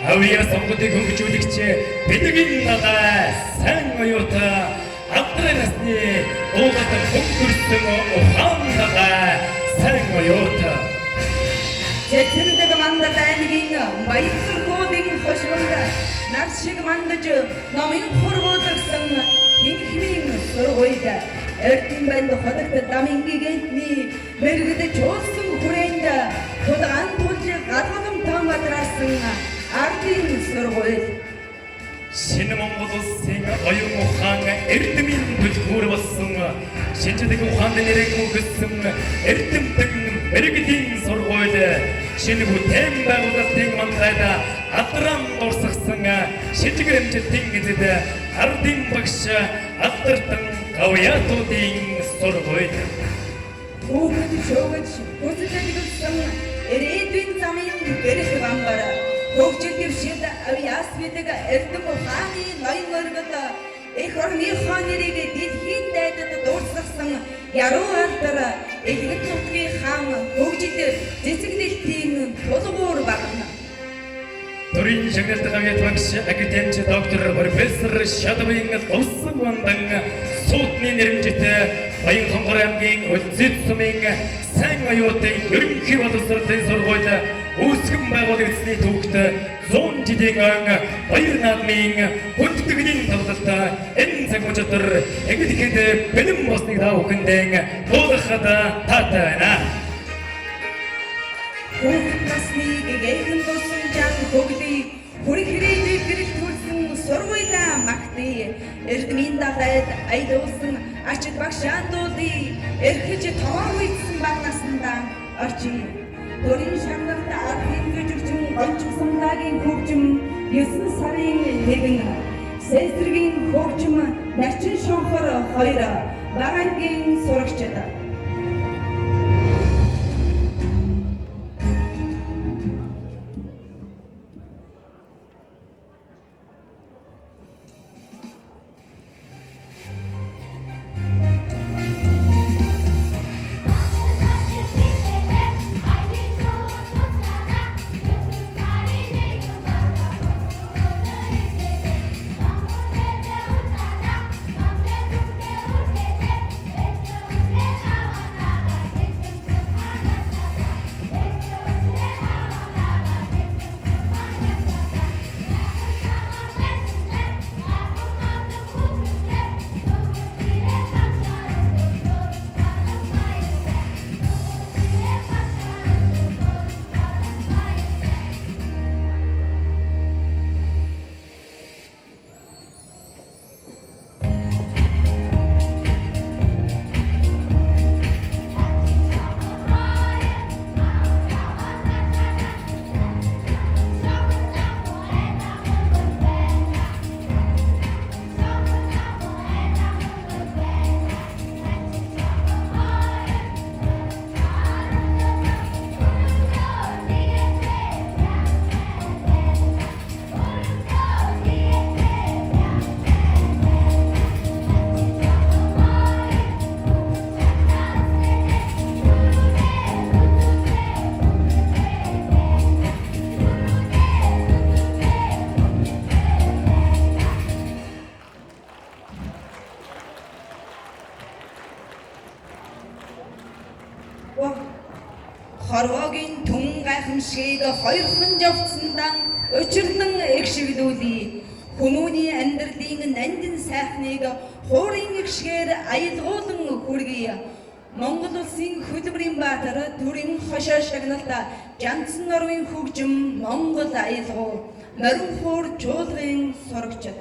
авьяа сонгодыг хөнгөжүүлэгч бидний нагаа сайн оюута авдраа насны уулат хөнгөрсөн ухаан нагаа сайн оюута 제천대가 만다 다니긴 마이스 코딩 호시본다 낚시가 만다죠 너무 호르보득성 힘이 서로이다 에르틴반도 호닥다 담인기겠니 메르그데 조승 구레인다 도다 안 돌지 가타금 탕마트라승 아르틴 서로이다 신몽고도생 어유모항 에르트민 불구르버승 신주대고 환대내리고 그승 에르트등 메르기딘 서로이다 신부 템바고다 땡만다다 아트람 돌삭승 신주그램지 땡기드다 아르딘 박샤 아트르등 가오야도딩 서로이다 오그드 쇼그치 고스자디그승 에레드윈 자민 베르스 감바라 Хөгжил шида авиасвитэга эрдэм ухааны ноён өргөд их орны хаан нэрийг дэлхийн дайдад дуусгасан яруу алдар элгэн нутгийн хаан хөгжил цэцэглэлтийн тулгуур багна. Төрийн шагналтай гавьяат багш академич доктор профессор Шадавын улсын бандан суудны нэрмжтэй Баян хонгор аймгийн Улзит сумын сайн оюутын ерөнхий боловсролын сургууль үүсгэн байгуулагдсан эзний түүхт 100 жилийн ан баяр наадмын хүндтгэлийн тавталтай энэ цаг өдөр эгэдэхэд бэлэн болсныг та бүхэндээ туулахад таатай байна. Хүүхэд насны гэгээн болсон жан хөгдий хүрэх хэрэгийг гэрэл төрсөн сургуулаа магтъя эрдмийн дагайд айдуулсан ачид багшаандуулъя эрхэж тоон үйдсэн баг наснаа орчие Төрийн шагналт архин гүжигчин гончсон лагийн хөгжим 9 сарын 1 Сэсэргийн хөгжим начин шонхор 2 Багангийн сурагчид Хорвогийн түн гайхамшиг хоёрхан жавцсандан өчрнөн эгшиглүүлээ. Хүмүүний амьдралын нандин сайхныг хуурын эгшгээр аялгуулан хүргэе. Монгол улсын хөдөлмөрийн баатар төрийн хошоо шагналта Жанцсан норвын хөгжим Монгол аялгуу морин хуур чуулгын сурагчид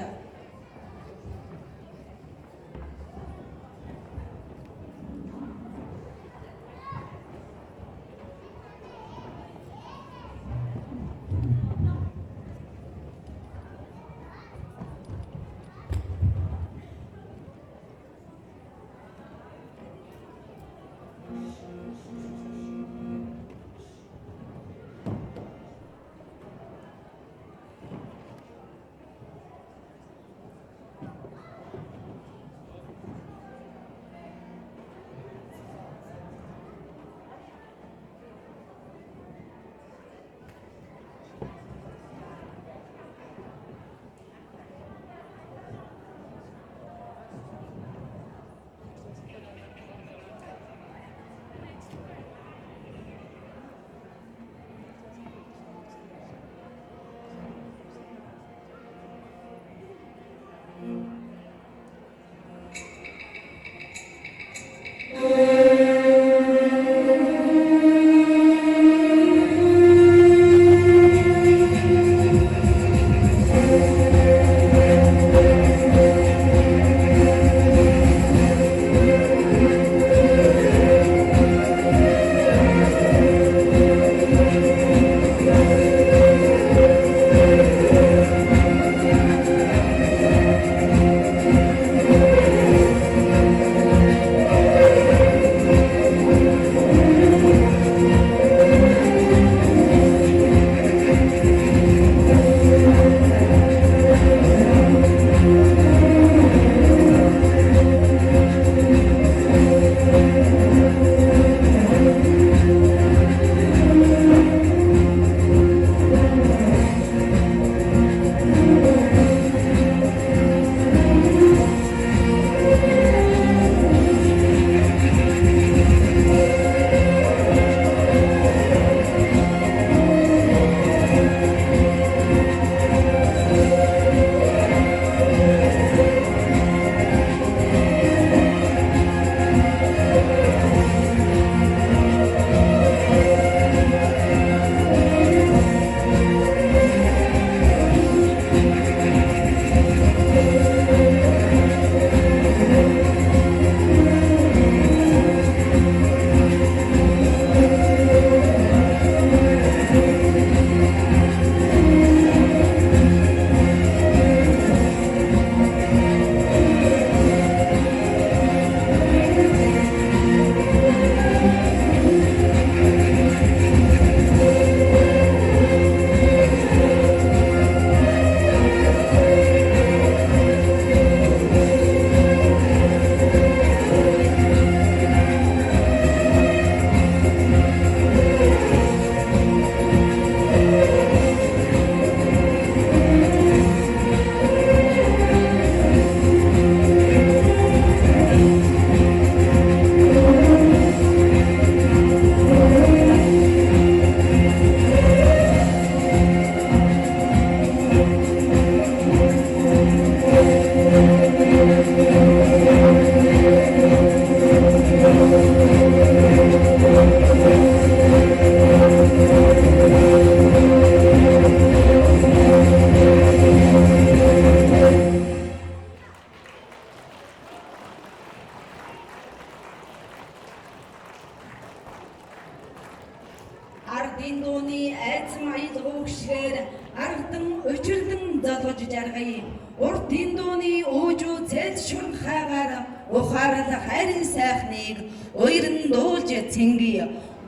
Зардан учирлан залгаж жаргая. Урт энэ дууны өөжүү цэц шүрэн хаагаар ухаарал хайрын сайхныг уяран дуулж цэнгий.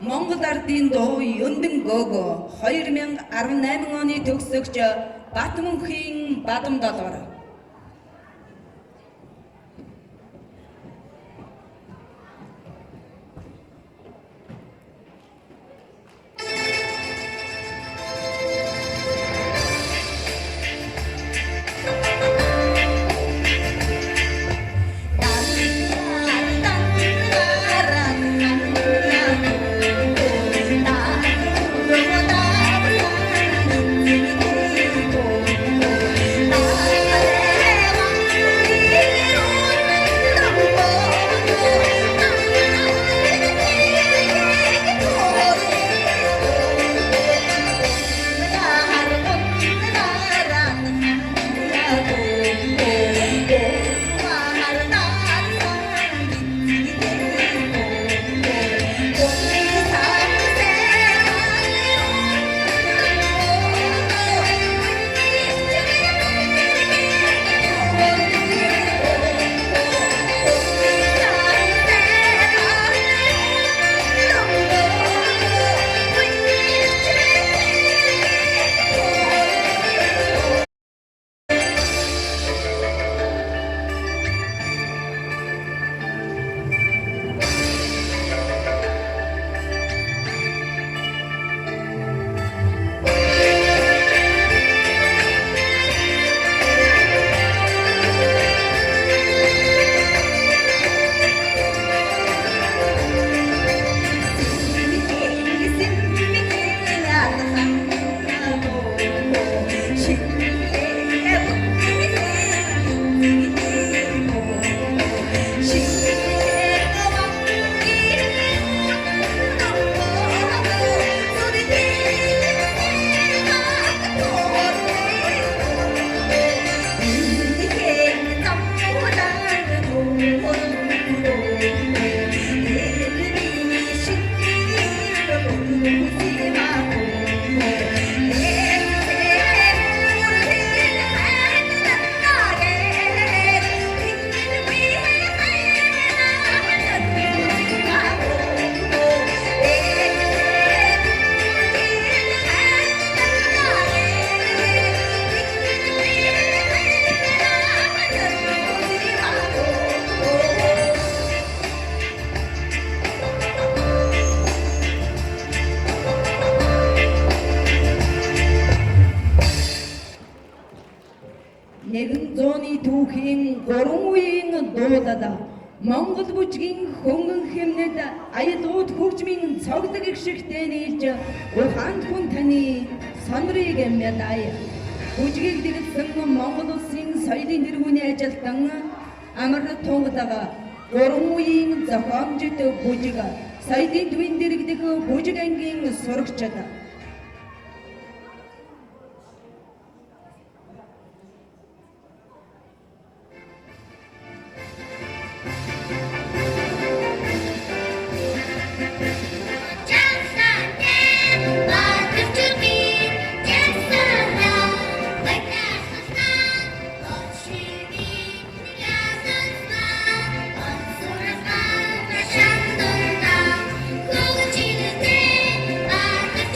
Монгол ардын дуу Юндан Гөөгөө 2018 оны төгсөгч Батмөнхийн Бадам Долгор. Нэгэн зууны түүхийн 3 үеийн дуудад Монгол бүжгийн хөнгөн хэмнэд аялууд хөгжмийн цогцог их шигтэй нийлж ухаанд хүн таны сонрыг мэдээ. Бүжгийг дэглэсэн Монгол улсын соёлын тэргүүний ажилтан амар тунгадаг 3 үеийн зохиомжит бүжиг соёлын төвийн дэргэдэх бүжиг ангийн сурагчид. Hãy subscribe cho kênh Ghiền Mì Gõ để không bỏ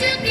lỡ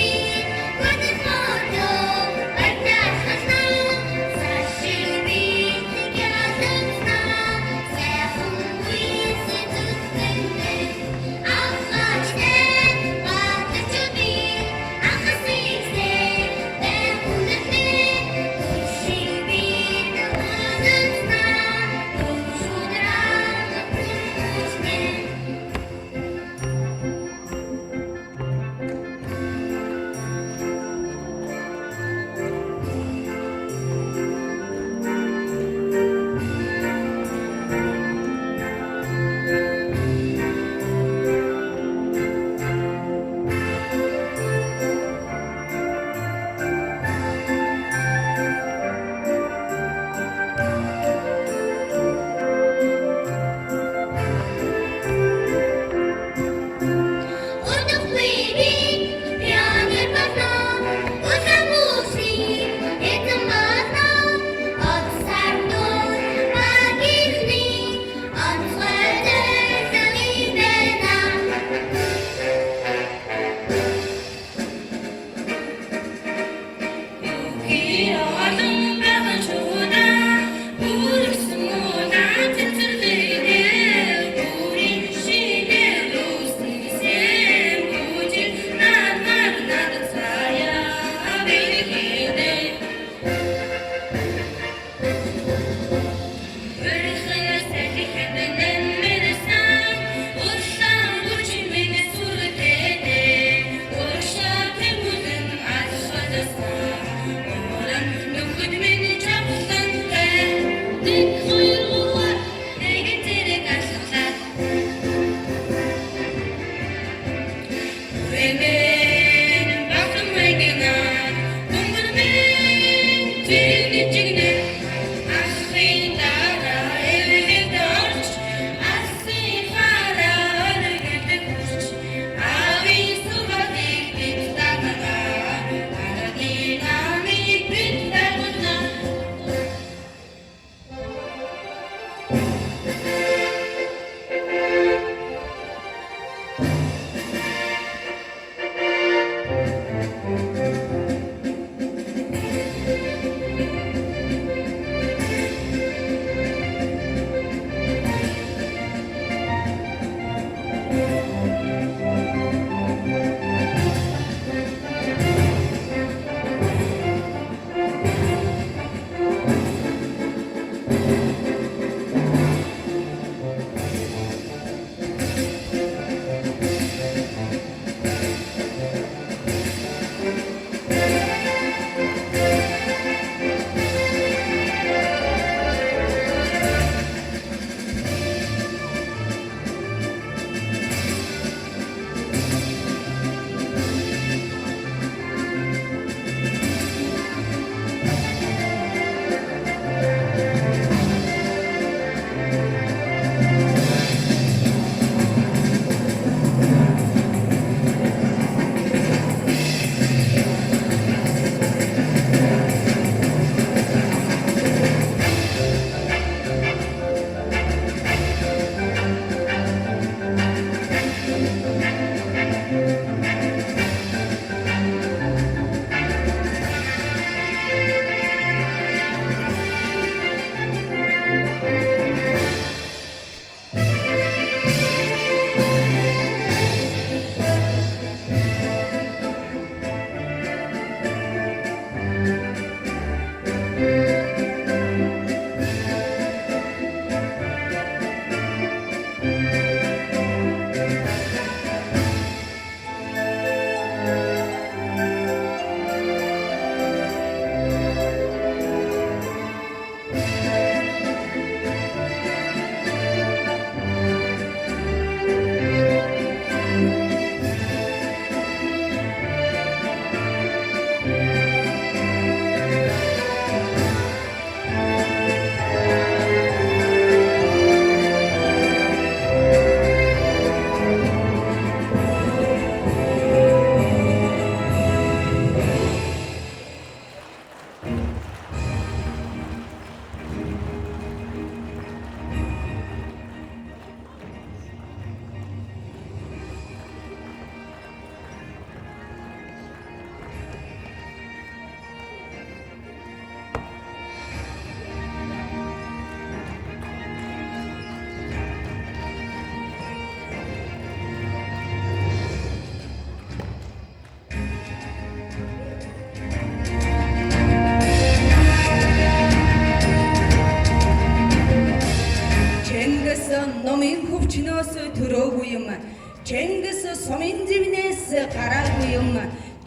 Чингис сумын зэвнээс гараагүй юм.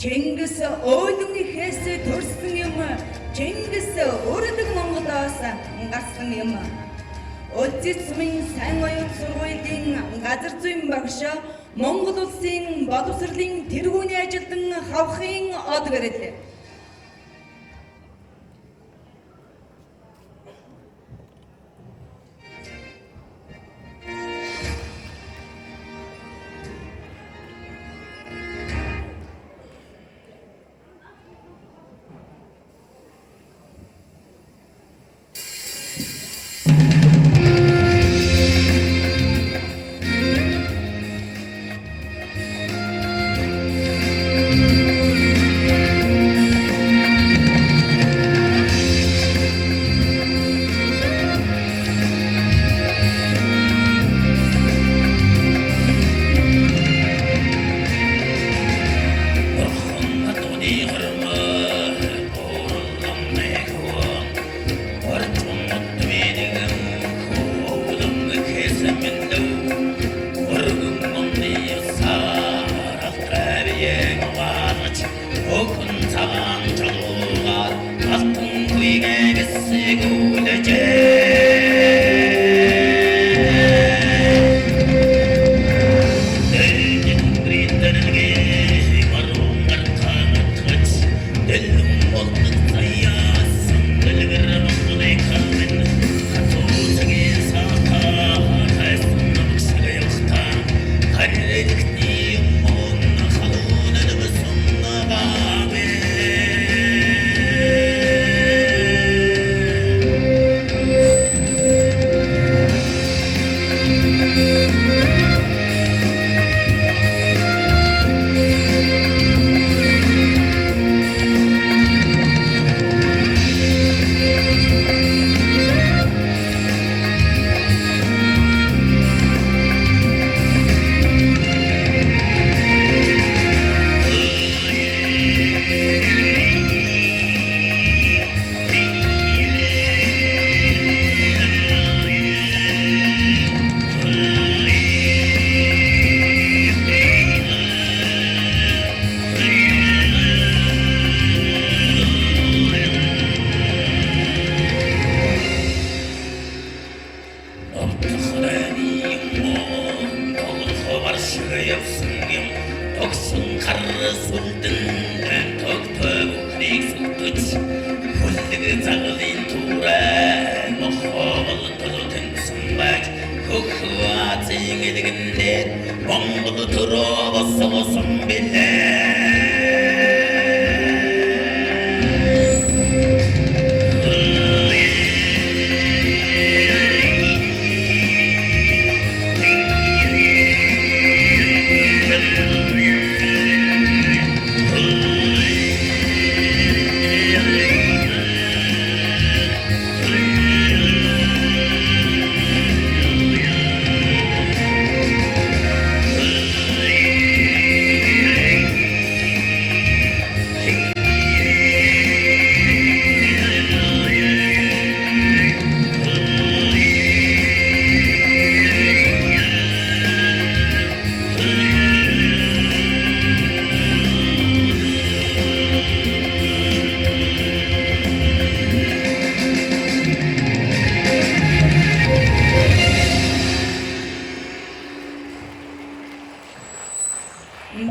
Чингис өөдөн ихээс төрсөн юм. Чингис өрөдөг Монголоос гарсан юм. Улсын сумын сайн оюут сургуулийн газар зүйн багш Монгол улсын боловсролын тэргүүний ажилтан хавхын од гэрлээ.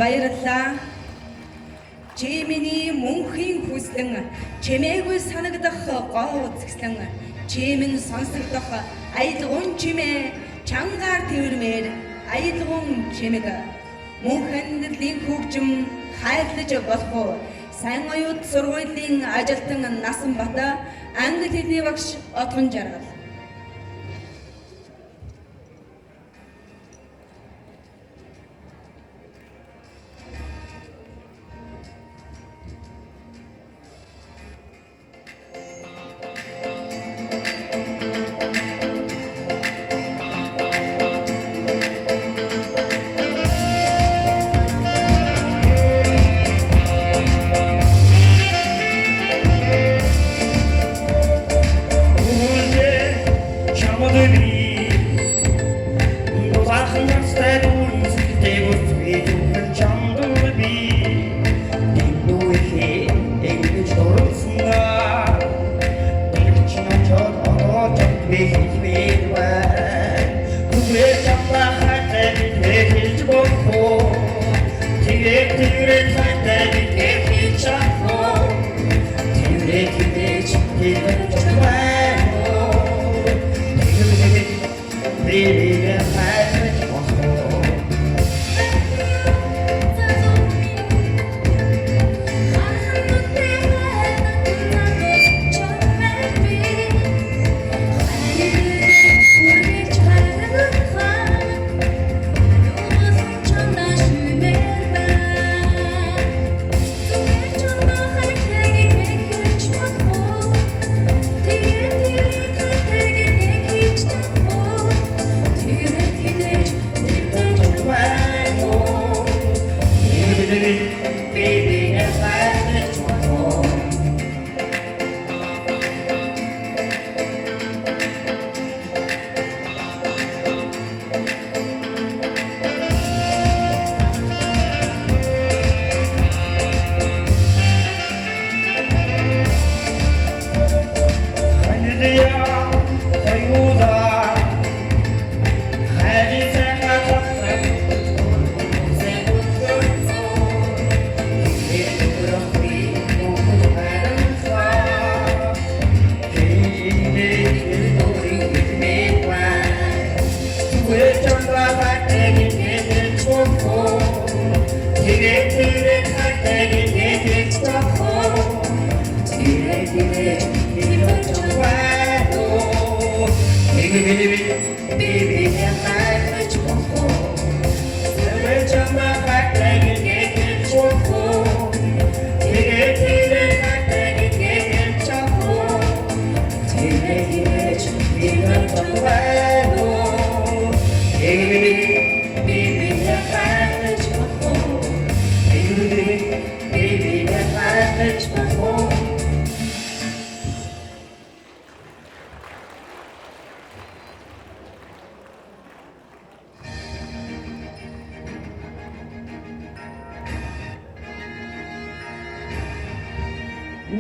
Баярлалаа. Чи миний мөнхийн хүслэн чимээгүй санагдах гоо үзэсгэлэн чи минь сонсогдох аялгун чимээ чангаар тэрмээр аялгун чимэг мөнхөндлийн хөгжим хайрлаж болох уу сайн оюут сургуулийн ажилтан Насанбат англи хэлний багш Отгон Жаргал. Yeah.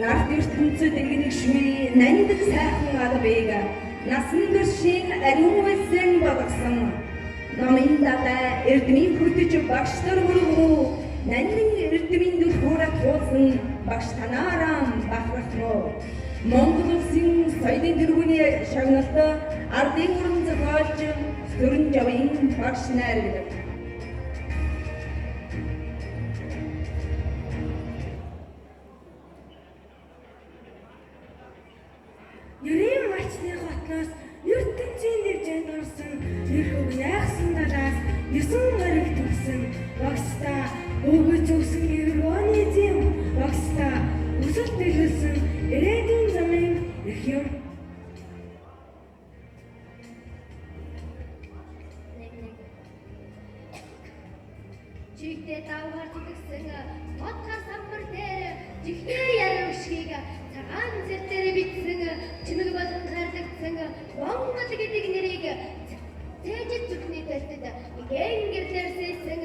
Нарт ертөнцөд иргэн шүний нандин сайхан албыг насан туршийн ариун үлсэн болгосон. Номын дагай эрдмийн хүртэж багш нар мөргөө нандин эрдмийн дүрхүүрэ туулсан багш танаараа бахархно. Монгол улсын соёлын тэргүүний шагналт ардын уран зохиолч Сүрэн Жавын багш нар. Ерийн мачны хотноос ертөнцийн дэвжээнд орсон нэрхөг яагсан далаас 9 морийг төгсөн багста өгөөж өгсөн евроны зэм багста өсөлт төлөвлөсөн ирээдүйн замын их юм. Чигтээ давхар зүгсэн модхар самбар дээр жихтэй яруу шгийг цагаан зэр дээр бичсэн чимэг болон харлагдсан Монгол гэдэг нэрийг цээжид зүгний тайлтад гэн гэрлэр сэлсэн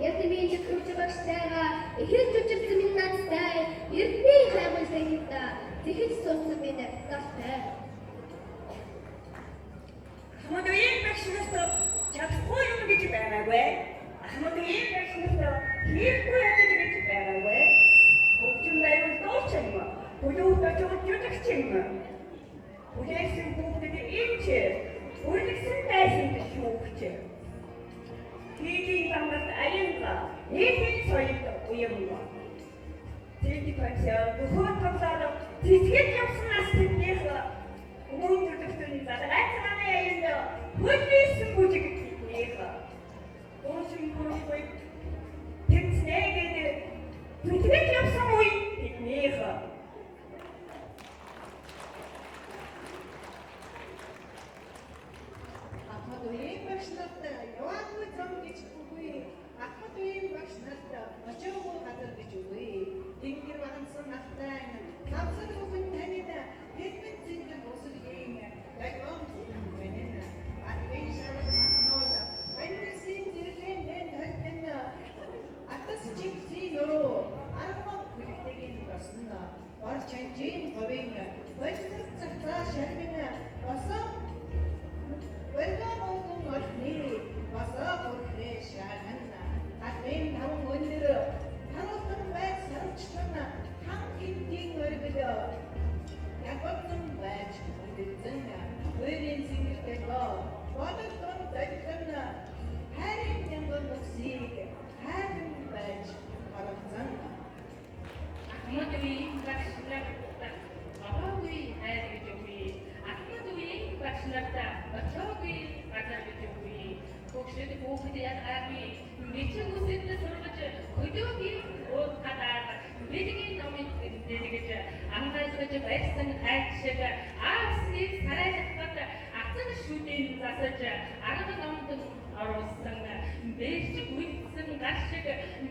ятмийн зөвхөж багштайгаа ихэлж үжилсэн минь надтай эрдний хайгуулсан хинта зэхэж суусан минь гартай. Хамаагийн багш нарт чадахгүй юм гэж байгаагүй. Хамаагийн багш нарт хийхгүй юм гэж байгаагүй. Бүгд байвал дооч юм. Бүгд очиж юудаг юм. Бүгдээс бүгдэд ийч. Бүгдсэн байсан гэж шүүгч. Хийдийн тамгад аянга. Нийтийн соёлд уям. Тэний пачаа бүхэн тавлаа тэтгэж явсан насныхнийх хүмүүстийн задараатай аянд хөлбөсөн бүжиг нэх. Уучин бүжиг тэнцнэгээд тэтгэж явсан үе нэх. Ахмадын багш нарт яваагүй зам гэж үгүй. Ахмадын багш нарт очоогүй газар гэж үгүй. Тэнгэр вагансан настай тавсад бүхэн танид хэдэн зингээр босгийн байгон гэнэ. Атвэн шавар махнод вэндэсийн зэрлэн тайлтэн атас чипси нөрөө аргамт бүлэгтэйг басна. Бар чанжийн говийн вэжлэг цагтаа шармин босоо Welcome to Northni, Basa Portre Shahanna. Atmen Tang Mundir, Tanotun Bag Sarchana, Tang Kinting Verbido. Yakotun Bag, Uditana, William Singletego, Waterton Dagana, Harry Temple of Sieg, Harry Bag, Parazana. Ahmaduin Bakshlarta, Abawi Harry Ahmaduin Bakshlarta, Bachawi Azarbijowi, Kokshid Bokhiyan Army, Mitchell Musit Survich, Kudogi, Old Qatar, Leading Nomit Delegate, Angas with the best and action, Arsi, Sarajata, after the shooting, Zasaja, Aragonam Arosanga, Based with some Rashid,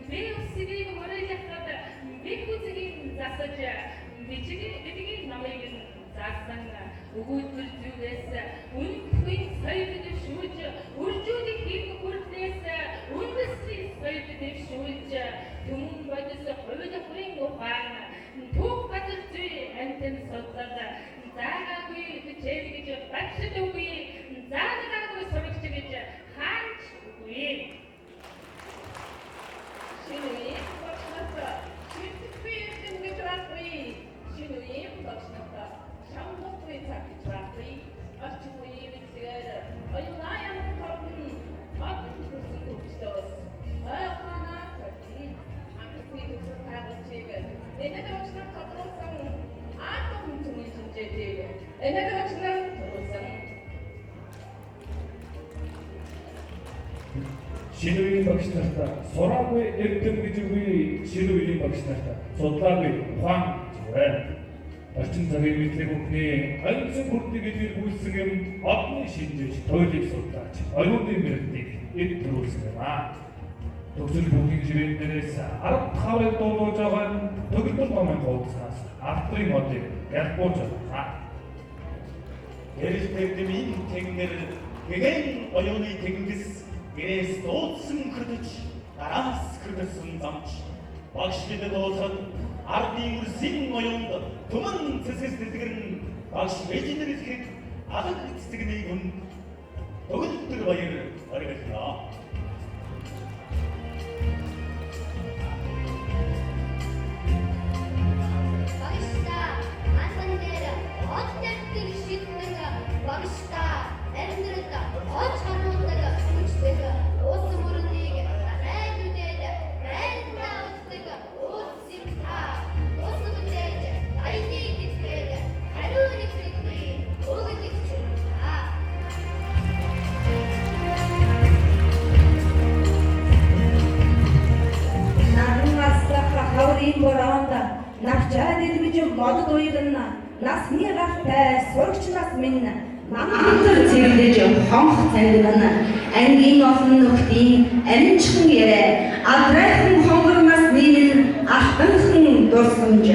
Bay of City, Morajata, Bikuzi, Zasaja, Michigan, Namagan. Zasanga, Ugutul Judas, Unquin Side the Shuja, Urjudi King Kurtness, Undustry Side the Shuja, Tum Badis of Ruda Pring of Hana, two Patas Tree, and then Sotana, Zaga the Cherry, Paxton away, Zaga was Soricivich, Hanch, Win. Shinui, Boxnata, Shinui, and Mitrapri, Shinui, Boxnata. Shambuki Takitrapi, Ashtuи together. Are you lying on the up to the stores? I am not 13. I'm the people who have a chicken. They never stop энэгээр багшлаар төрүүлсэн. Шинэ үеийн багш нартаа сураагүй эрдэм гэж үгүй, шинэ үеийн багш нартаа судлаагүй ухаан гэж байна. Орчин цагийн мэдлэг бүхний ганцхан хүрдэг гэдгийг гүйцсэн юм одны шинжээч, туйлыг судлаач, оюутны мэрэгдийг эд төрүүлсэн юм аа. Төгсөл бүхний живэн дээрээс 15-ыг дуулуулж байгаа нь төгөлдөр номын хуудаснаас авторын модыг ялбуулж байгаа. Гэрэл тэгдэмийн тэнгэр гэгэн оюуны тэнгис гэрээс дуудсан хөрдөж араас хөрдсөн замч багш бидэд уусад ардын үрсийн оюунд түмэн цэцэс дэлгэрэн багш мэжинэр ихэд алаг цэцэгний гүн төгөлдөр баяр оргилнаа. Навчаад ирвэж модод уягна насны гартай сурагч нас минь намайг цэвэрлэж хонх цангана ангийн олон нөхдийн аминчхан ярэ адрайхан хонгор насны минь ахтанхан дурсамж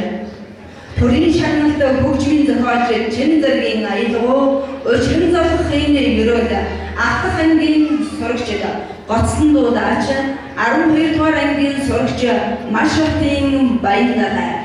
төрийн шагналт хөгжмийн зохиолч чин зэргийн аялгау өчрөн золхын ерөөл ахтах ангийн сурагчд гоцлон дуудаач 12 дугаар ангийн сурагч маш ихтийн баярлалаа.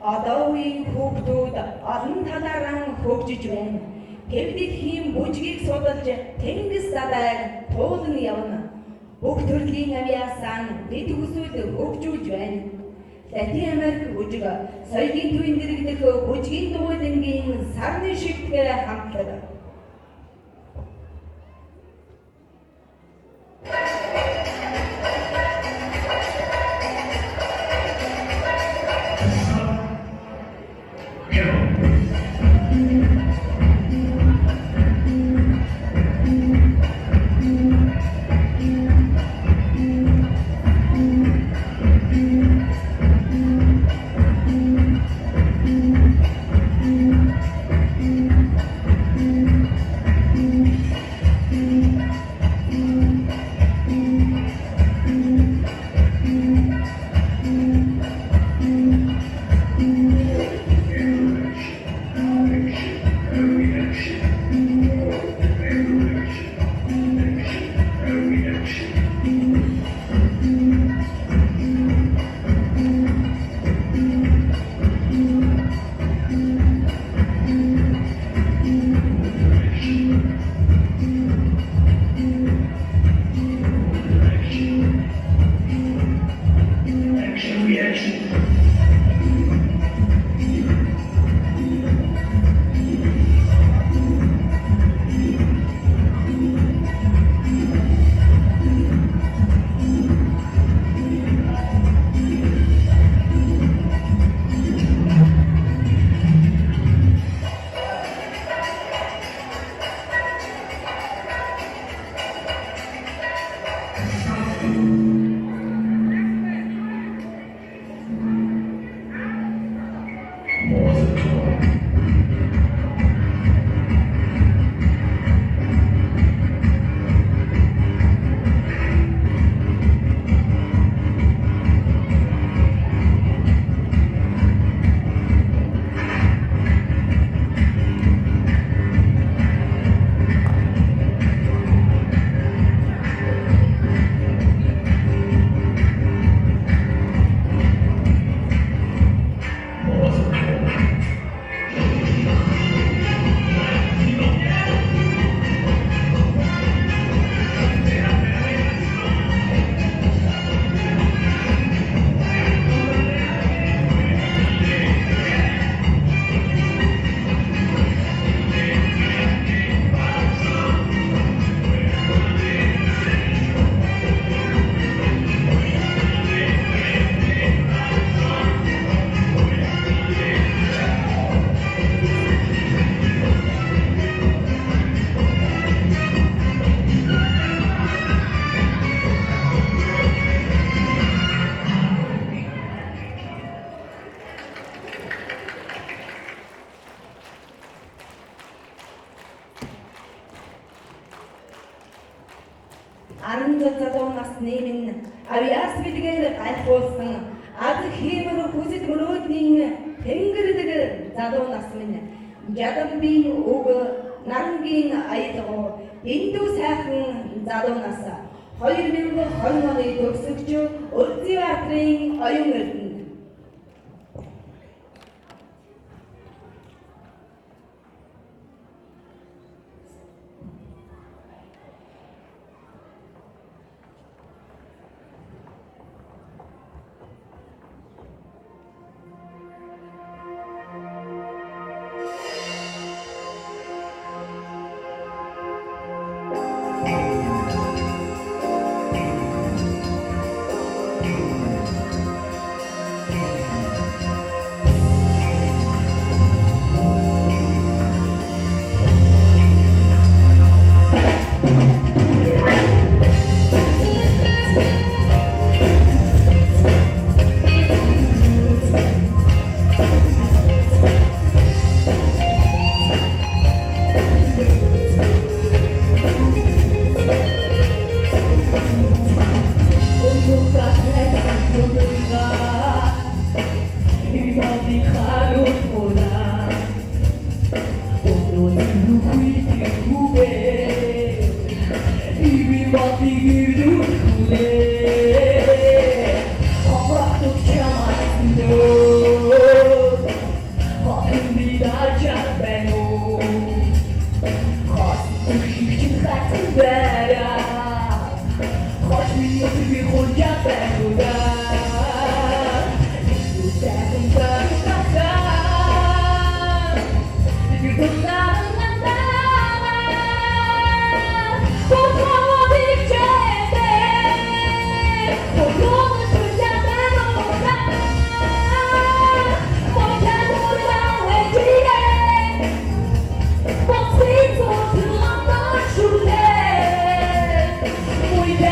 Одоо үеийн хүүхдүүд олон талаараа хөгжиж байна. Тэвдэхийн бүжгийг судалж тэнгис далайг туулан явна. Бүх төрлийн авиасан дэд хүсүүд хөгжүүлж байна. Латин Америк бүжиг соёлын төвийн дэргэдэх бүжгийн дугуйлангийн сарны шигтгэр хамтлаг. залуу насны минь авиас бидгээр гайхуулсан ад хиймэр хүсэт мөрөөдлийн тэнгэрдэг залуу нас минь жадамбийн үг нарангийн аялгау эндүү сайхан залуу нас 2020 оны төгсөгч Улзбаатарын оюун эрдэнэ. 혼자 살고가 이 작은 바다가 그도 나를 만나 고통을 잊게 돼 고통을 주장하러 가 혼자 돌아 외지게 목숨 쏟은 넌 줄래 모이다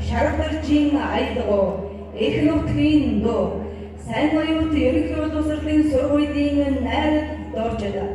шаргалжийн аялгау их нутгийн дуу сайн оюут ерөнхий боловсролын сургуулийн найраг доржда.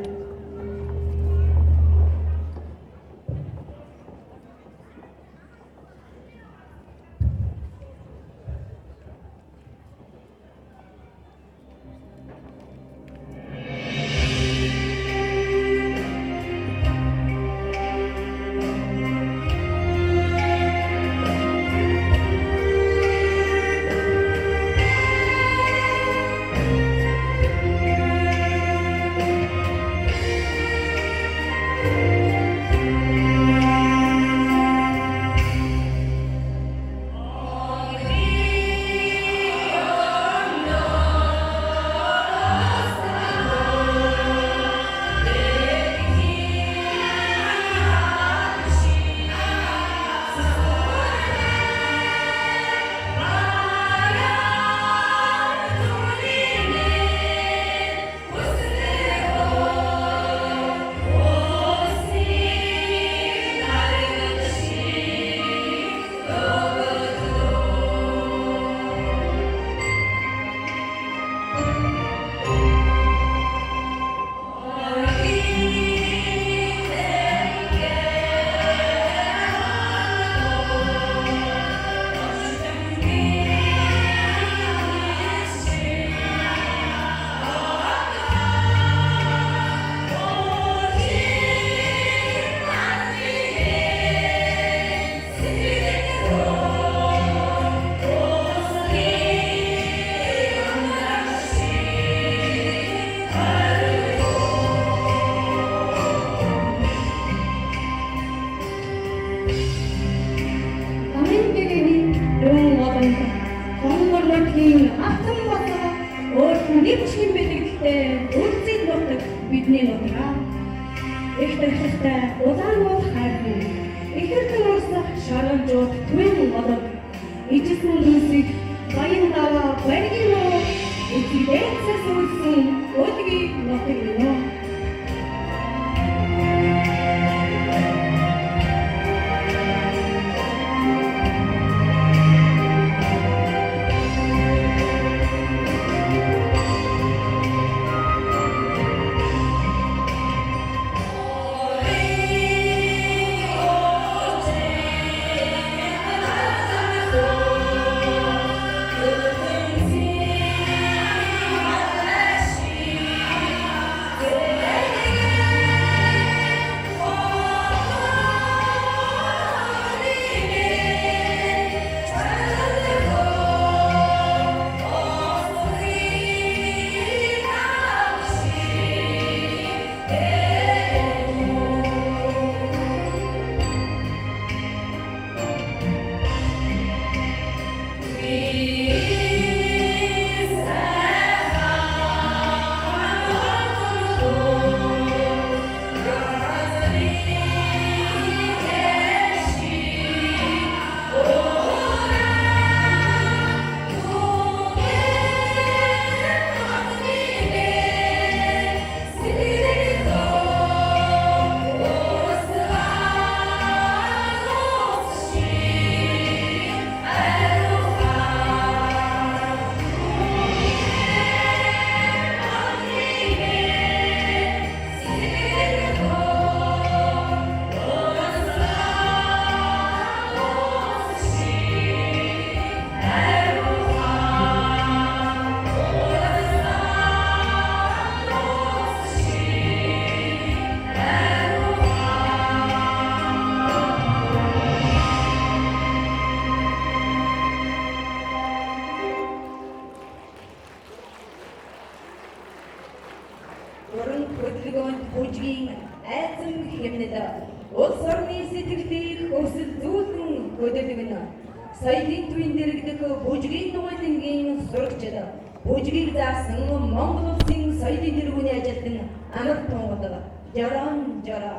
бидний утраа их тахтай улаанууд хайрхан ихэрхэн урсах шарамжууд түн болог ижсэн лүсийг баян даваа баригноо эцэгдээсээ сүлсэн өдгийг нотгино. Уран хөдөлгөөнд бүжгийн айзан хэмнэлэ улс орны сэтгэлийг өсөлтүүлэн хөдөлгөнө. Соёлын төвийн дэргэдэх бүжгийн нугалангийн сурагчид бүжгийг заасан Монгол улсын соёлын тэргүүний ажилтан амар тунгалаг Жаран Жара.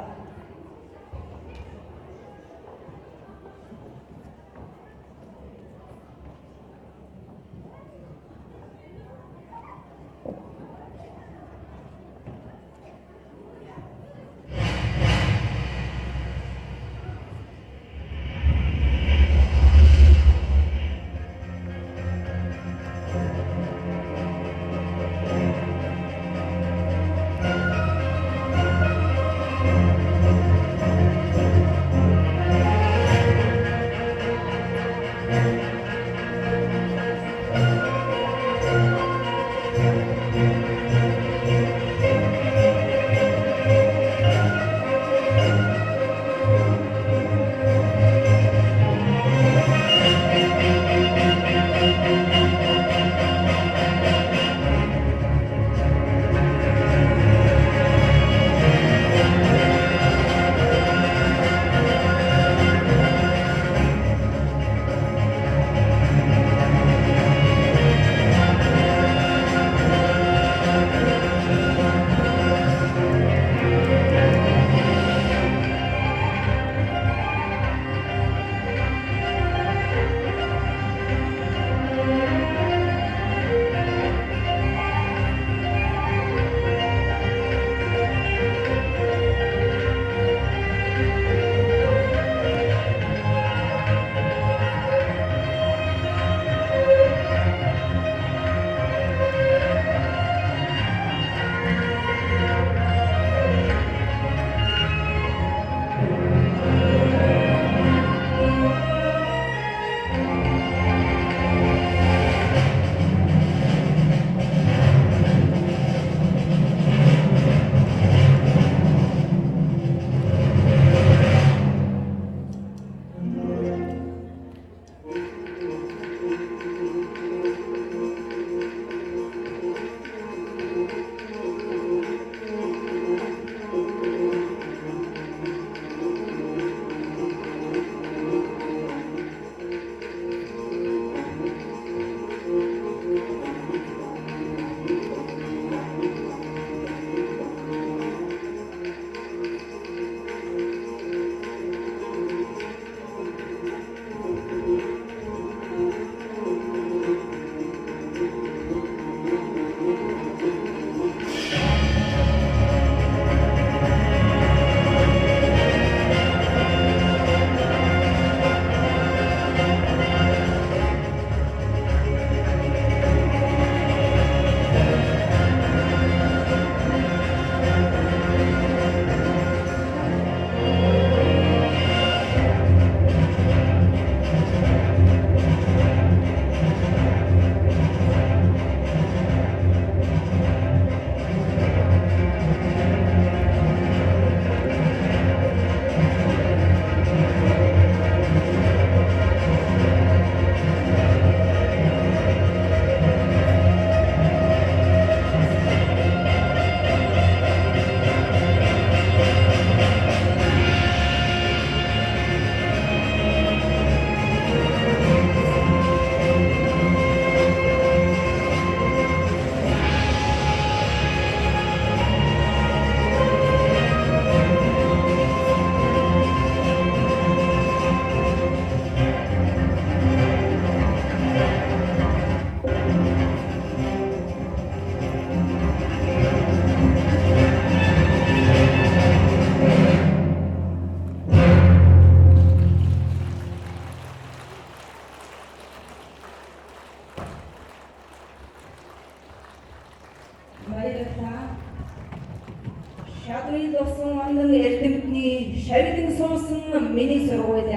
Шадны болсон онон эрдэмтний шавилан суусан миний сургууль.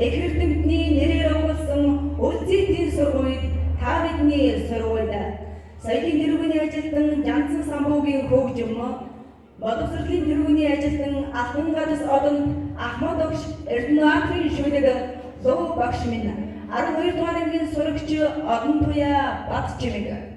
Их эрдэмтний нэрээр өгүүлсэн үлзийдийн сургууль та бидний сургууль. Соёлын тэргүүний ажилтан Жансан самбуугийн хөгжим, боловсролын тэргүүний ажилтан Алтан гадас одон Ахмад огш Эрдэнэтрийн шүлэг Луу багш минь 12 дугаар ангийн сурагч Одон Туяа Батчимэг.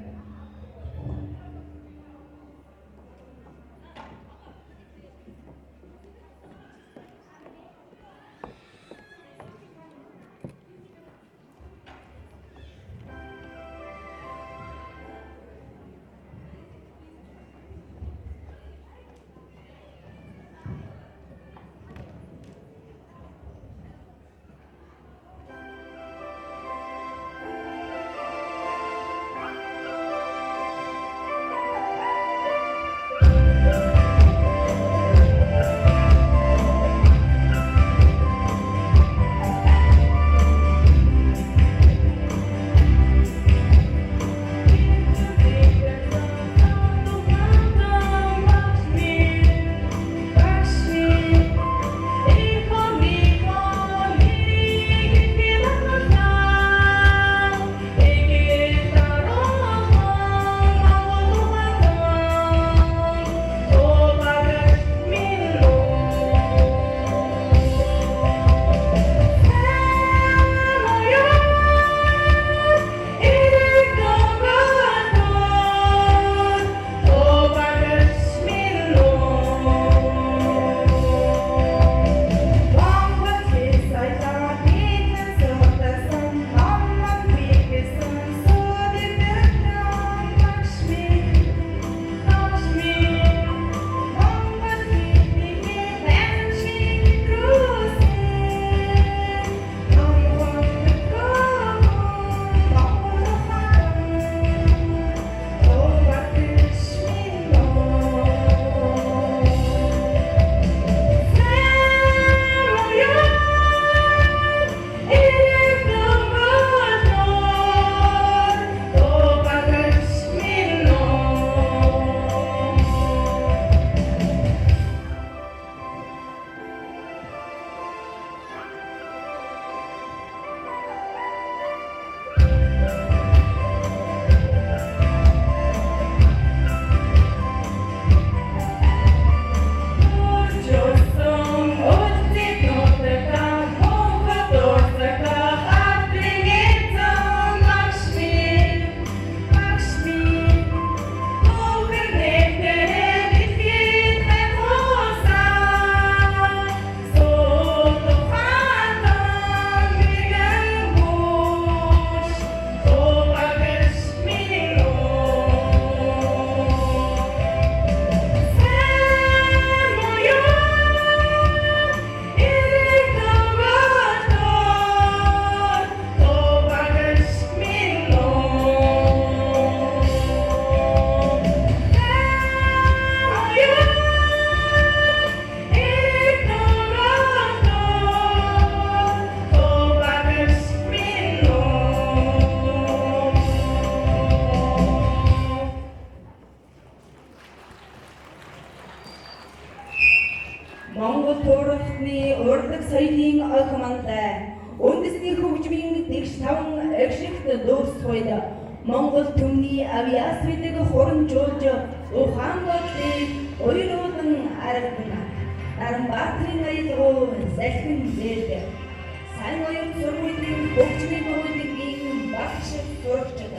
Монгол тууралтны урлаг соёлын огмантай үндэсний хөгжмийн тэгш таван агшигт дуусхойд Монгол төмний авиас бидэг хурамжуулж Ухаанбаатарыг уйруулан арилгана. Аранбаатарын аялгау салхин зээлд сайн оюун сургуулийн хөгжмийн хуулийг багш сурагчид.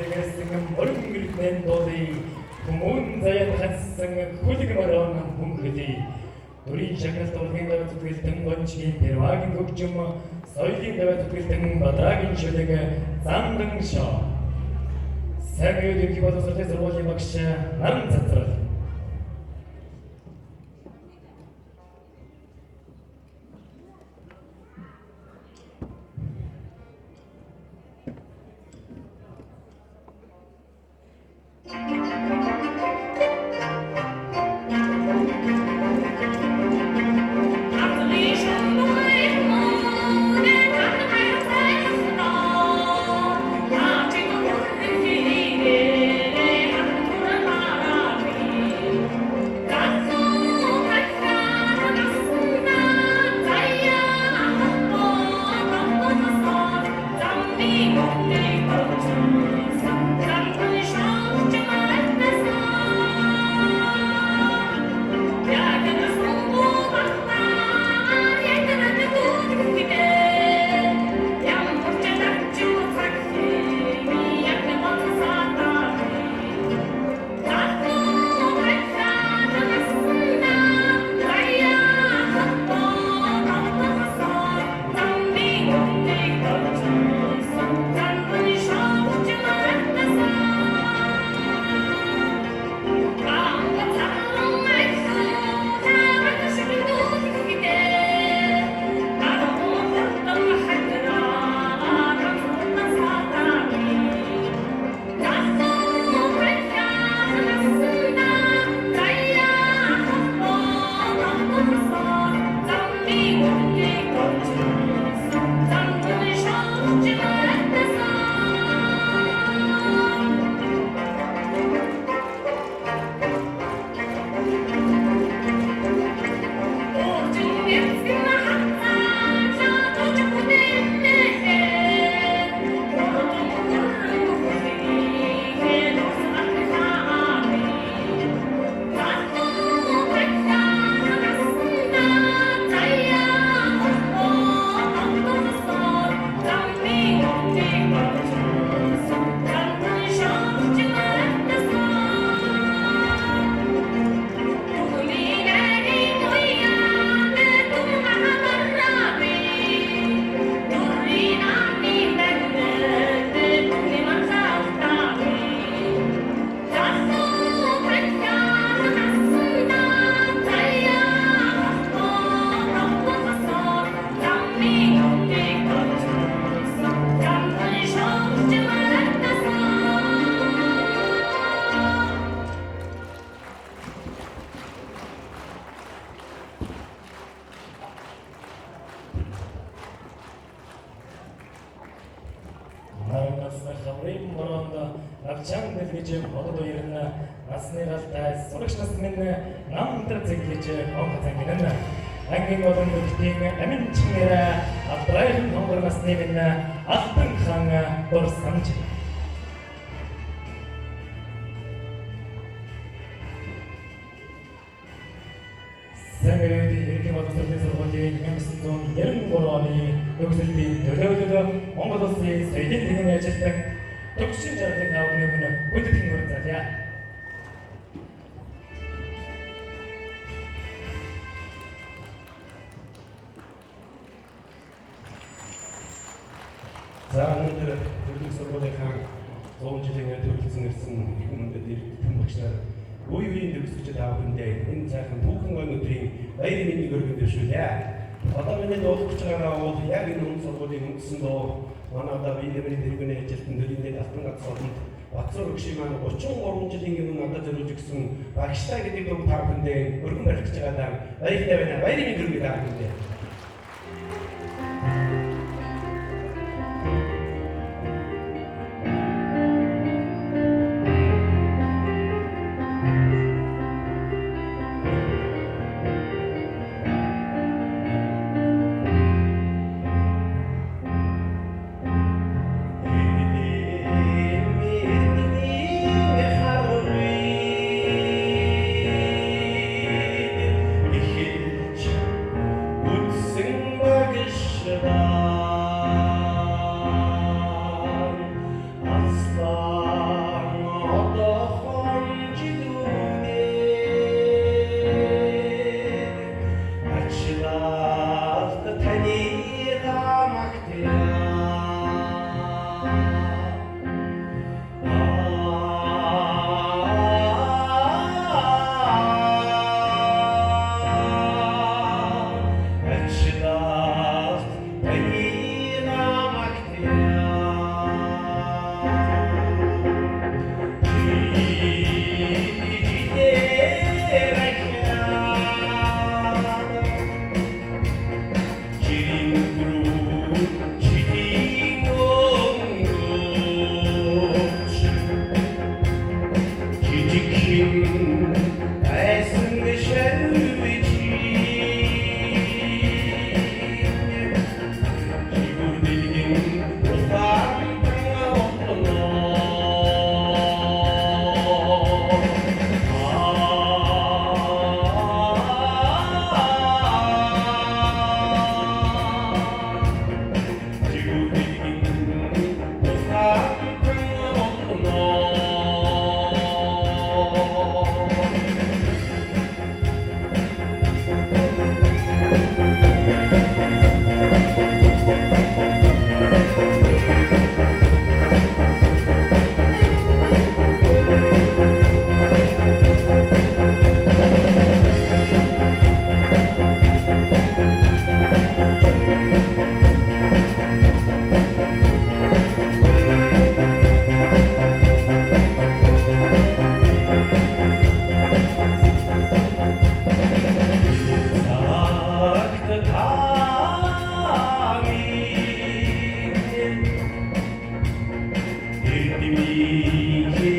Sägersänger morgengrünen Dodi, Kommunen seien Hassänger, Kuligemarana, Bunkedi. 우리 시작해서 돌아가는 tukilteng gonchkin perwagin gokchuma, soilin dawa tukilteng badragin shodega zandang sha. Сагаю дюки бодосорте зрволи бакша, наран затрал. Хаврын борондо навчан дэлгэж одод уярна насны галтай сурагч нас минь намтар зэглэж онгоцон гинэ. Ангийн болон бүгдийн амин чингэрэ Абдрахим хонгор насны минь алтан хаан дур самж. Сагайд иргэн бодлогын сургуулийн 1993 оны төгсөлтийн төлөөлөл Монгол Улсын соёлын төвийн ажилтан төгсчин жаргалын авны өмнө бүтэтгэн уралдаалаа. За өнөөдөр төлөөлөл сургуулийнхаа 100 жилийн төлөвлөсөн ирсэн хүмүүдэд ирсэн багшлаар үе үеийн төгсөгчд аавындээ энэ цаахан түүхэн өнөөдрийн баярын мэндийг өргөдөшүүлээ. Одоо миний дуулах гэж байгаа бол яг энэ хүн сургуулийн өнгөсөн доо манайда биелэмний тэргүүний ажилтан дөрөвний алтан гац солонд Батцуур өгший маань 33 жилийн өмнө надад зориулж өгсөн багштай гэдэг үг та бүхэндээ өргөн барилгаж байгаадаа баяртай байна. Баярын мэнд өргөе та бүхэндээ.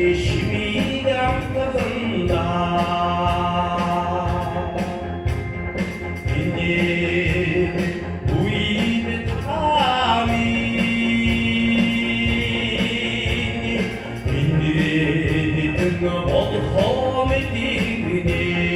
열심히 힘이 앞서선다 이제 우리의 탐이 이제 등어먹 험을 뛰네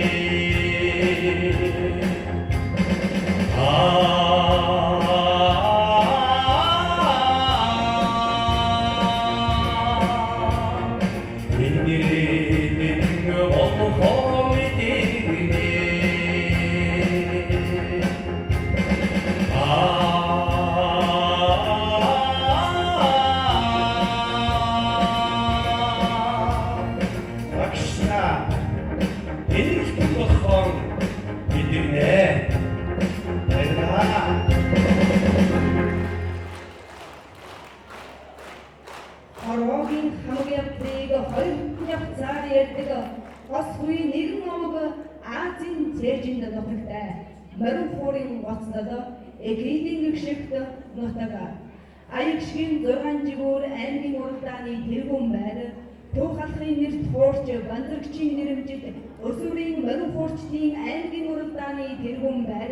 박신아, 제일 기쁜 것은 니들이네. 얘들아. Орогийн хамгийн хоёр цаар ярьдаг бас үе нэгэн овог Азийн цээжинд нутагтай морин хуурын гоцнод Эгридийн гişгт нутаг Аягшгийн 6 жигүүр аймгийн уралдааны тэргүүн байр Төв халахын нэрт хуурч бандрагчийн нэрэмжит Өсвөрийн морин хуурчдын аймгийн уралдааны тэргүүн байр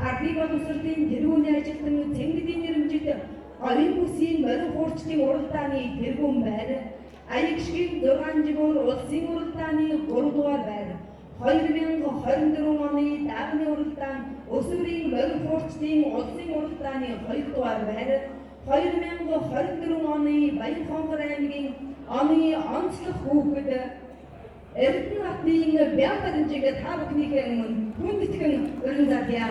Ардын боловсролын тэргүүний ажилтан Цэнгэдийн нэрэмжит Оюун бүсийн морин хуурчдын уралдааны тэргүүн байр Аягшгийн 6 жигүүр улсын уралдааны 3 дугаар байр 2024 оны даагны уралдаан Өсвөрийн морин хуурчдын улсын уралдааны 2 дугаар байр 2024 оны Баянхонгор аймгийн оны онцлог хүүхэд Эрдэнэтийн Бямбаранжиг та бүхнийхээ өмнө хүндэтгэн өргөн зарьяа.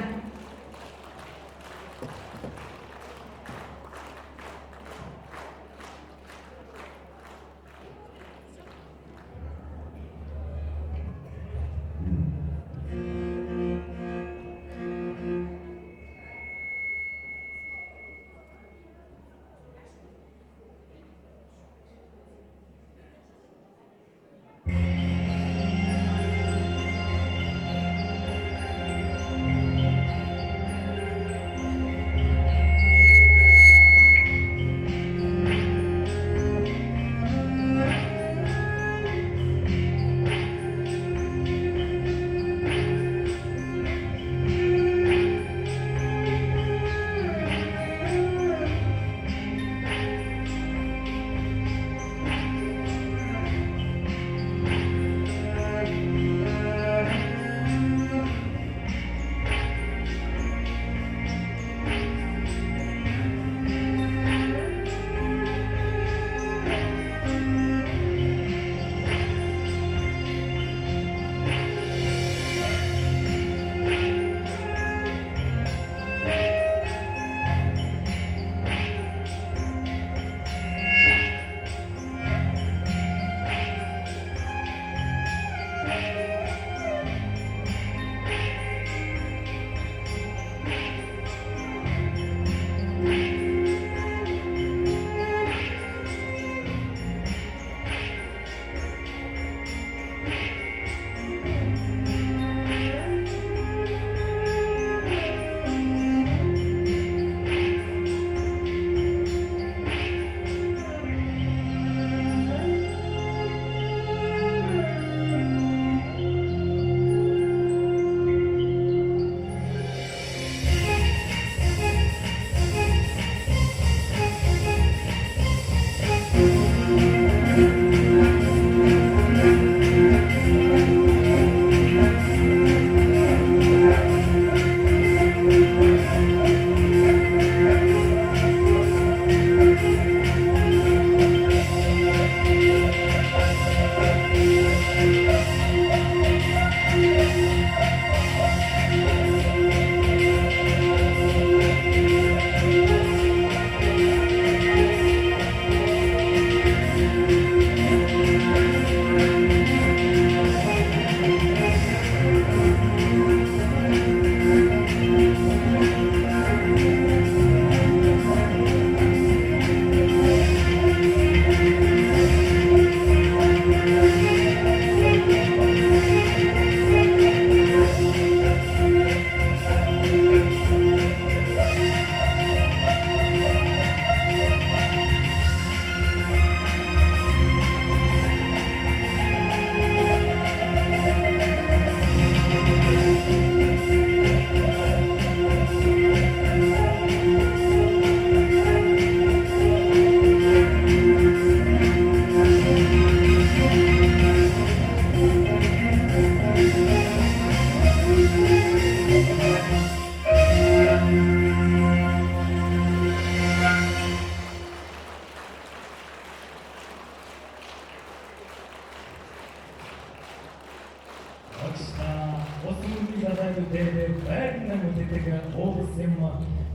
үдээд байрны үдээдэг уулс юм.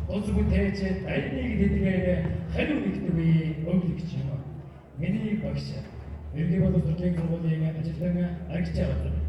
Улс бүтээж дайныг дэдгээр хариу нэгдэг үе өглөгч юм. Миний багш Иргэний боловсролын сургуулийн ажилтан агч аваад.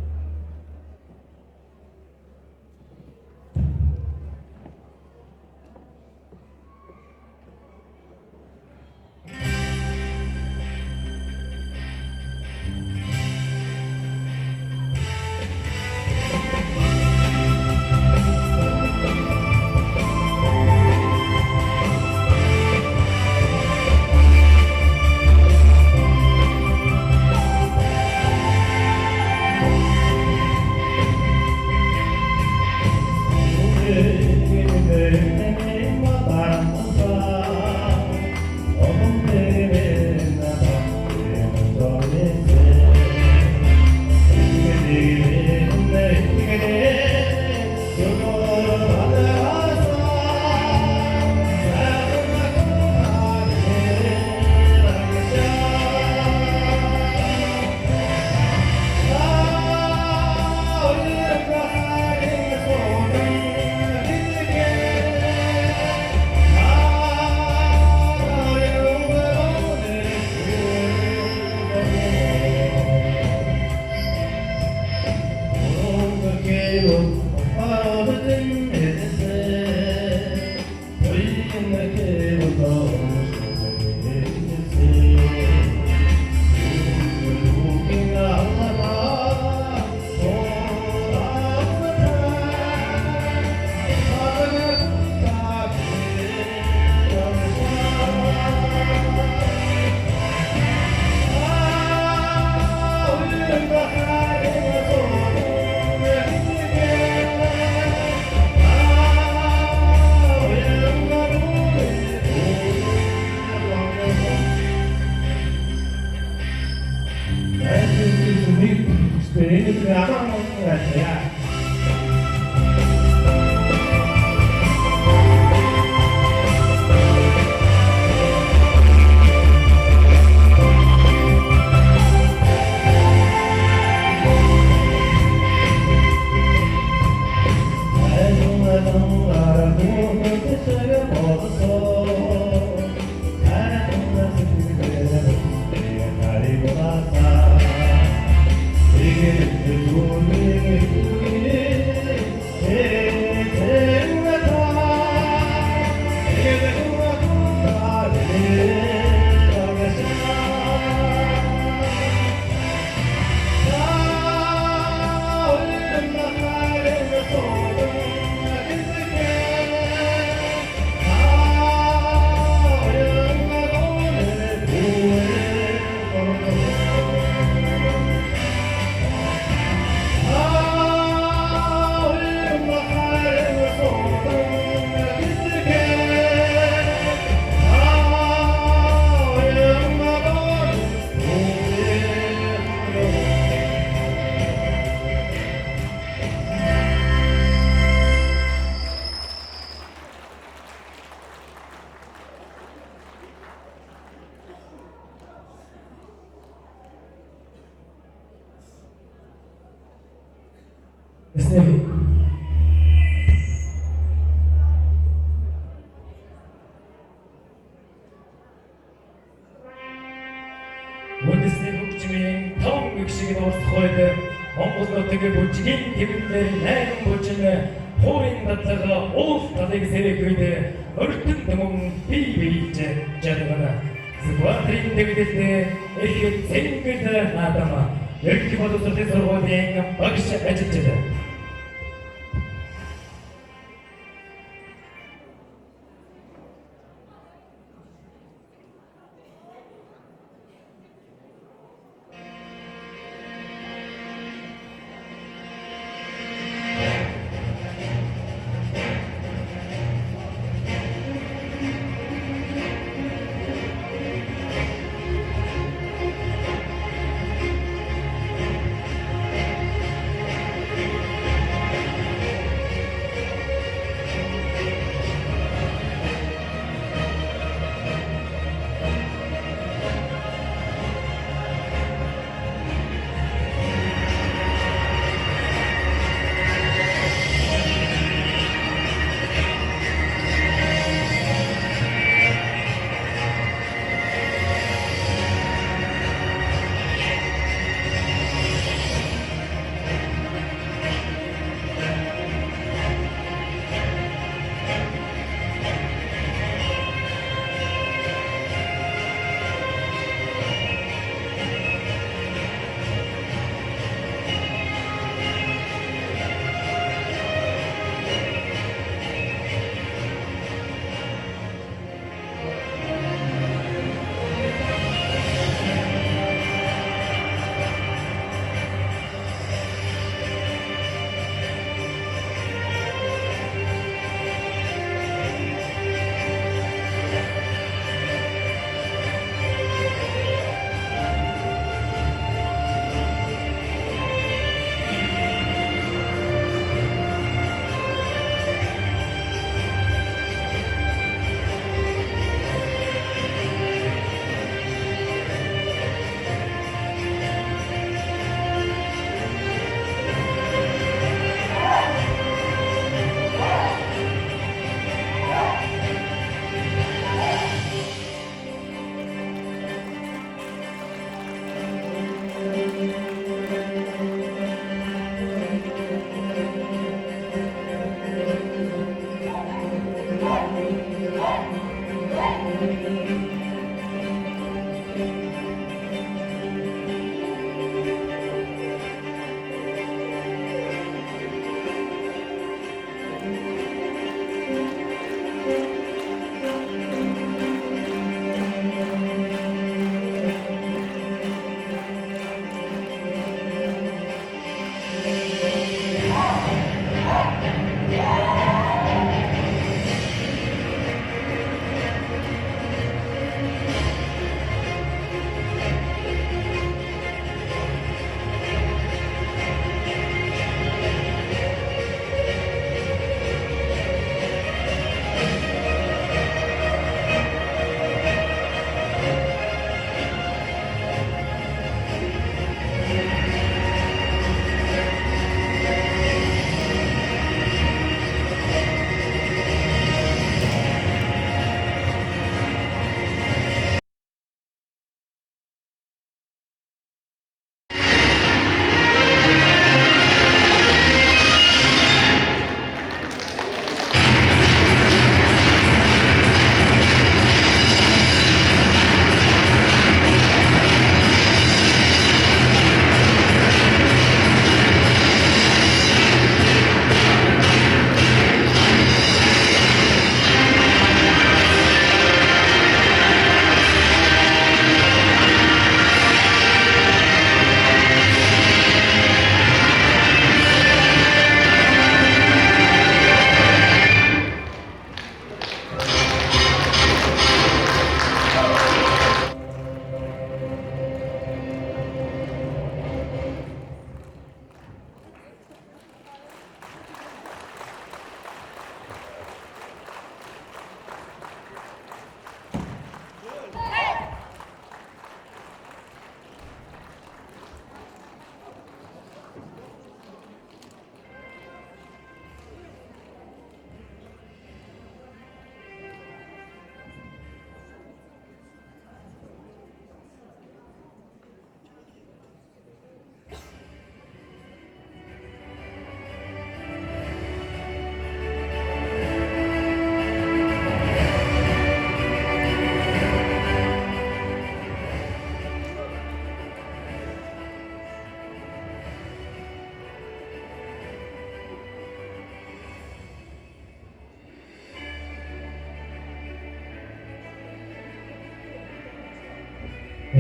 Үндэсний хөгжмийн том гişиг орсохойд Монгол нутгийн бүжгийн тэмдгээр найран бүжин хуурын дадлага уул талыг сэрэгүйд өртөн дүмэн бий бийлж жадгана. Сквадрын дэвдэлтэй их зэнгэл наадама Иргэний боловсролын сургуулийн багш ажилчид.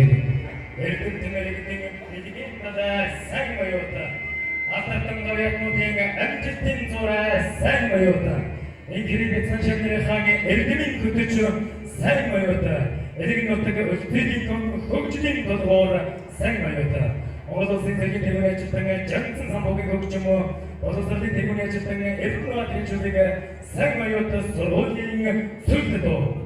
Эрдэм тэмээлэгдэн билгийн надаа сайн баяута. Атартан гавьяатнуудын амжилтын зураа сайн баяута. Инкерийг цанчны хааны эрдэмийн хөтөч сайн баяута. Элэг нутаг өлтөдийн хөгжлийн толгоор сайн баяута. Монгол улсын цэргийн тэргүүний ажилтан Жанцсан самбогийн хөгжим боловсролын тэргүүний ажилтан Эрдэнэ тэжүүлэг сайн баяута сургуулийн сүлд дөө.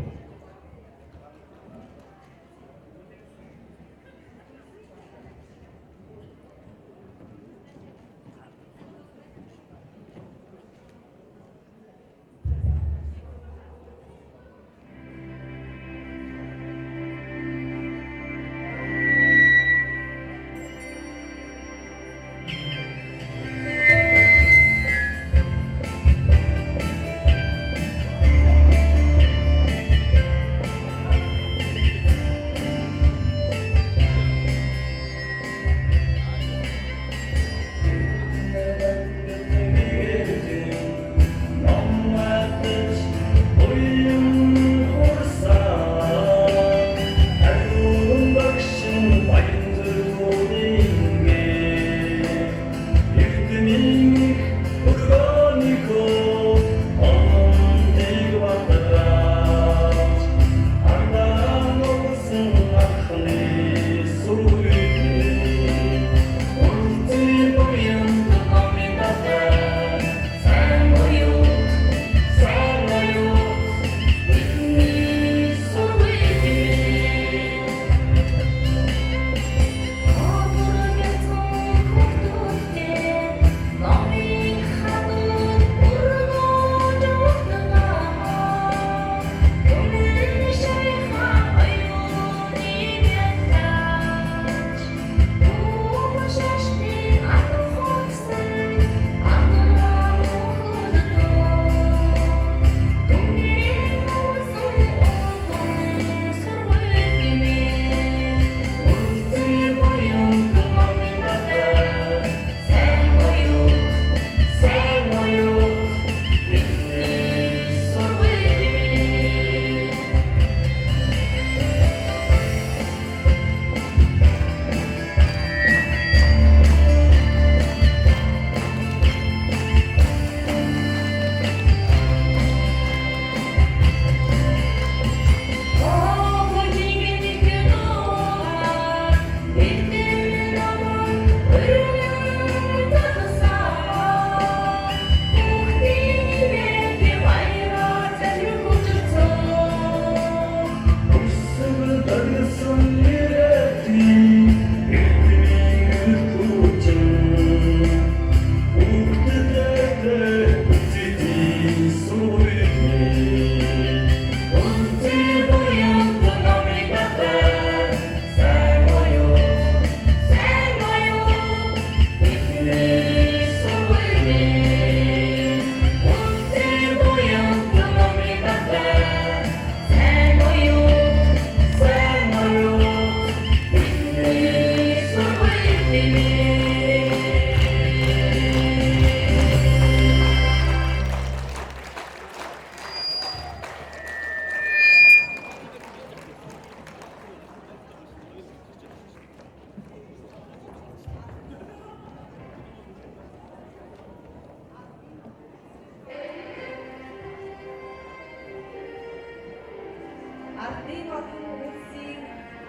Ардын олон улсын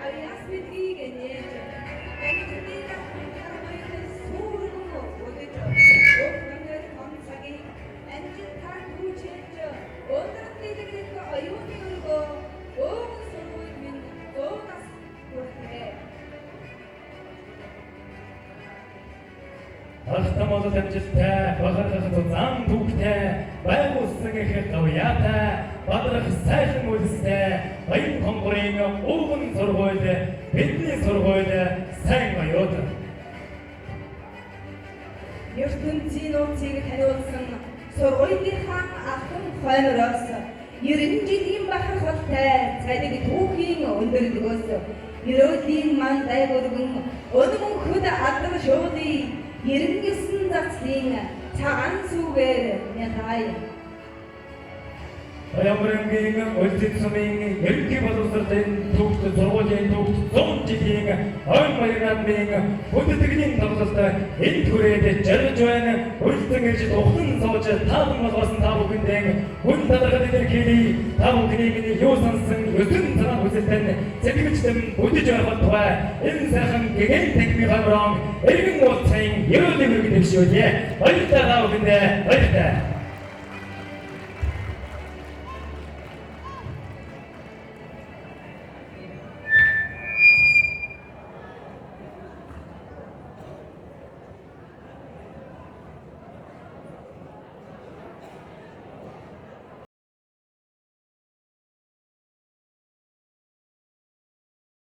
аяас мэдрийг нээж амьдныг хармайхын сүргэн үлдэж өөхнөр концагийн амжилтаар хүчээж өндөр дэлгэрэх оюуны өргөө өөхөн сургууль минь зуунаас хүртээ. Ахтам олд амжилттай бахархах зам түүхтэй байгуулсан их гавьяатай бадрах сайхан үлстэй баян хонгорын өвгөн сургууль бидний сургууль сайн баяута. ертөнцийн нууцыг ханиулсан сургуулийнхаа ахын хоймороос 90 жилийн бахархалтай цалиг түүхийн өндөрлөгөөс ерөөлийн ман дайгурган өнөмөнхөд алдар шуулын 99 заслын цагаан сүгээр мятай. Баямрынгийн өлзит сумын ерөнхий боловсролын төвд сургуулийн төвд 100 жилийн ойн баярнаадмын хүндэтгэлийн тоглолт энэ түрээд жаргаж байна. Үлдэн ирж тухтан сууж тааван болгосон та бүхэндээ хүн талархал илэрхийлье. Та бүхний миний юу сонсон өсөн цагаан хүсэлтэн сэтгэгчтэм бүдэж байхад тугай энэ сайхан гэгэн техник хамрон эргэн уулзсан ерөөлийн өргөд өгшөөе. Баярлалаа та бүхэндээ баярлалаа.